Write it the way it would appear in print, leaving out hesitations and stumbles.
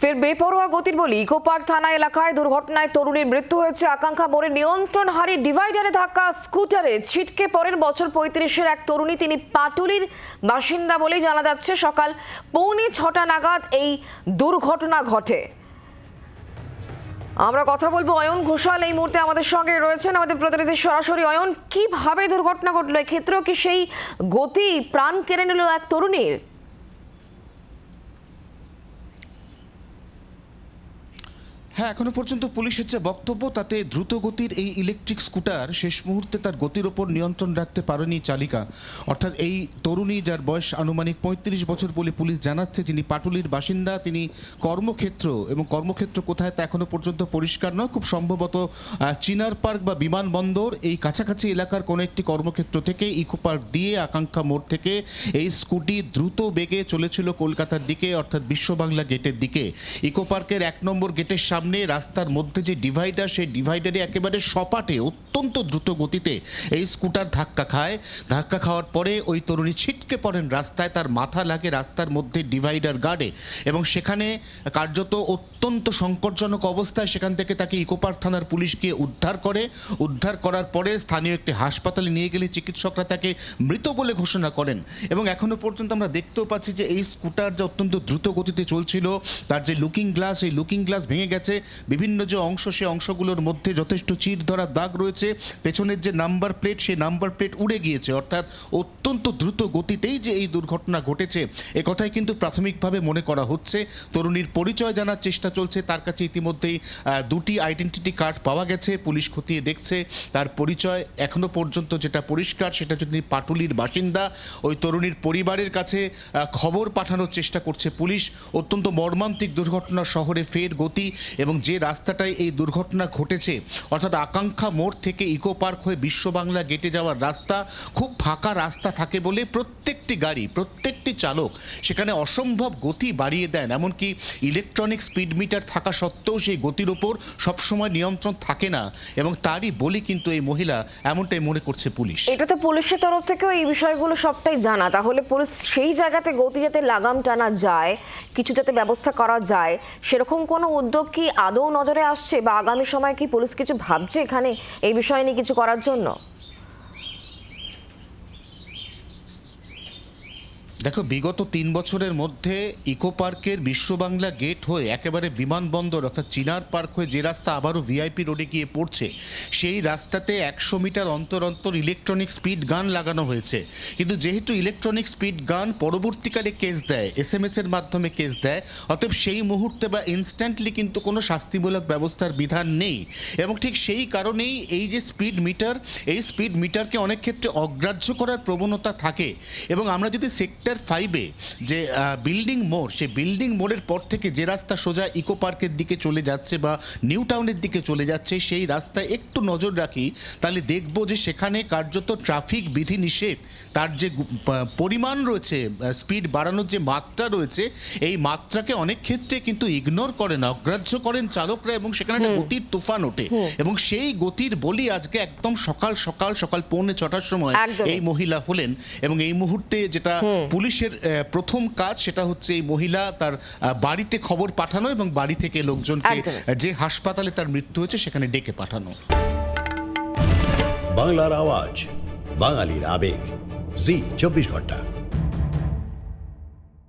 ফের বেপরোয়া গতির বলি ইকোপার্ক থানা এলাকায় দুর্ঘটনায় তরুণীর মৃত্যু হয়েছে। আকাঙ্ক্ষা মোড়ে নিয়ন্ত্রণ হারিয়ে ডিভাইডারে ধাক্কা স্কুটারে ছিটকে পড়েন বছর 35-এর এক তরুণী। তিনি পাটুলির বাসিন্দা বলেই জানা যাচ্ছে। সকাল 6:45 নাগাদ এই দুর্ঘটনা ঘটে। আমরা কথা বলবো অয়ন ঘোষাল এই মুহূর্তে আমাদের সঙ্গে রয়েছেন, আমাদের প্রতিনিধি সরাসরি। অয়ন, কিভাবে দুর্ঘটনা ঘটলো? এক্ষেত্রেও কি সেই গতি প্রাণ কেড়ে নিল এক তরুণীর? হ্যাঁ, এখনো পর্যন্ত পুলিশের যে বক্তব্য তাতে দ্রুতগতির এই ইলেকট্রিক স্কুটার শেষ মুহূর্তে তার গতির ওপর নিয়ন্ত্রণ রাখতে পারেনি চালিকা। অর্থাৎ এই তরুণী, যার বয়স আনুমানিক 35 বছর বলে পুলিশ জানাচ্ছে, যিনি পাটুলির বাসিন্দা, তিনি কর্মক্ষেত্র, এবং কর্মক্ষেত্র কোথায় তা এখনো পর্যন্ত পরিষ্কার নয়। খুব সম্ভবত চিনার পার্ক বা বিমানবন্দর এই কাছাকাছি এলাকার কোনো একটি কর্মক্ষেত্র থেকে ইকো পার্ক দিয়ে আকাঙ্ক্ষা মোড় থেকে এই স্কুটি দ্রুত বেগে চলেছিল কলকাতার দিকে, অর্থাৎ বিশ্ববাংলা গেটের দিকে। ইকো পার্কের 1 নম্বর গেটের সামনে রাস্তার মধ্যে যে ডিভাইডার, সেই ডিভাইডারে একেবারে সপাটে অত্যন্ত দ্রুত গতিতে এই স্কুটার ধাক্কা খায়। ধাক্কা খাওয়ার পরে ওই তরুণী ছিটকে পড়েন রাস্তায়, তার মাথা লাগে রাস্তার মধ্যে ডিভাইডার গার্ডে, এবং সেখানে কার্যত অত্যন্ত সংকটজনক অবস্থায় সেখান থেকে তাকে ইকোপার্ক থানার পুলিশ গিয়ে উদ্ধার করার পরে স্থানীয় একটি হাসপাতালে নিয়ে গেলে চিকিৎসকরা তাকে মৃত বলে ঘোষণা করেন। এবং এখনো পর্যন্ত আমরা দেখতেও পাচ্ছি যে এই স্কুটার যে অত্যন্ত দ্রুত গতিতে চলছিল, তার যে লুকিং গ্লাস, এই লুকিং গ্লাস ভেঙে গেছে। বিভিন্ন যে অংশ, সেই অংশগুলোর মধ্যে যথেষ্ট চির ধরা দাগ রয়েছে। পেছনের যে নাম্বার প্লেট, সেই নাম্বার প্লেট উড়ে গিয়েছে। অর্থাৎ অত্যন্ত দ্রুত গতিতেই যে এই দুর্ঘটনা ঘটেছে, এ কথাই কিন্তু প্রাথমিকভাবে মনে করা হচ্ছে। তরুণীর পরিচয় জানার চেষ্টা চলছে। তার কাছে ইতিমধ্যেই 2টি আইডেন্টিটি কার্ড পাওয়া গেছে, পুলিশ খতিয়ে দেখছে। তার পরিচয় এখনো পর্যন্ত যেটা পরিষ্কার, সেটা যদি পাটুলির বাসিন্দা। ওই তরুণীর পরিবারের কাছে খবর পাঠানোর চেষ্টা করছে পুলিশ। অত্যন্ত মর্মান্তিক দুর্ঘটনা, শহরে ফের গতি, এবং যে রাস্তাটায় এই দুর্ঘটনা ঘটেছে, অর্থাৎ আকাঙ্ক্ষা মোড় থেকে ইকো পার্ক হয়ে বিশ্ববাংলা গেটে যাওয়ার রাস্তা, খুব ফাঁকা রাস্তা থাকে বলে প্রত্যেকটি গাড়ি, প্রত্যেকটি চালক সেখানে অসম্ভব গতি বাড়িয়ে দেন। এমনকি ইলেকট্রনিক স্পিড মিটার থাকা সত্ত্বেও সেই গতির ওপর সবসময় নিয়ন্ত্রণ থাকে না, এবং তারই বলি কিন্তু এই মহিলা, এমনটাই মনে করছে পুলিশ। এটা তো পুলিশের তরফ থেকেও এই বিষয়গুলো সবটাই জানা। তাহলে পুলিশ সেই জায়গাতে গতি যাতে লাগাম টানা যায়, কিছু যাতে ব্যবস্থা করা যায়, সেরকম কোনো উদ্যোগ কি আদৌ নজরে আসছে, বা আগামী সময় কি পুলিশ কিছু ভাবছে এখানে এই বিষয় নিয়ে কিছু করার জন্য? দেখো, বিগত 3 বছরের মধ্যে ইকো পার্কের বিশ্ববাংলা গেট হয়ে একেবারে বিমানবন্দর, অর্থাৎ চিনার পার্ক হয়ে যে রাস্তা আবারও ভিআইপি রোডে গিয়ে পড়ছে, সেই রাস্তাতে 100 মিটার অন্তর অন্তর ইলেকট্রনিক স্পিড গান লাগানো হয়েছে। কিন্তু যেহেতু ইলেকট্রনিক স্পিড গান পরবর্তীকালে কেস দেয়, SMS এর মাধ্যমে কেস দেয়, অতএব সেই মুহূর্তে বা ইনস্ট্যান্টলি কিন্তু কোনো শাস্তিমূলক ব্যবস্থার বিধান নেই। এবং ঠিক সেই কারণেই এই যে স্পিড মিটার, এই স্পিড মিটারকে অনেক ক্ষেত্রে অগ্রাহ্য করার প্রবণতা থাকে। এবং আমরা যদি সেক্টর 5-এ যে বিল্ডিং মোড়, সেই বিল্ডিং মোড়ের পর থেকে যে রাস্তা সোজা ইকো পার্কের দিকে চলে যাচ্ছে বা নিউ টাউনের দিকে চলে যাচ্ছে, সেই রাস্তায় একটু নজর রাখি, তাহলে দেখব যে সেখানে কার্যত ট্রাফিক বিধিনিষেধ, তার যে পরিমাণ রয়েছে, স্পিড বাড়ানোর যে মাত্রা রয়েছে, এই মাত্রাকে অনেক ক্ষেত্রে কিন্তু ইগনোর করেন, অগ্রাহ্য করেন চালকরা, এবং সেখানে একটা গতির তুফান ওঠে। এবং সেই গতির বলি আজকে একদম সকাল 6:45 সময় এই মহিলা হলেন। এবং এই মুহূর্তে যেটা পুলিশের প্রথম কাজ, সেটা হচ্ছে এই মহিলা তার বাড়িতে খবর পাঠানো, এবং বাড়ি থেকে লোকজনকে যে হাসপাতালে তার মৃত্যু হয়েছে সেখানে ডেকে পাঠানো। বাংলার আওয়াজ, বাঙালির আবেগ, জি 24 ঘন্টা।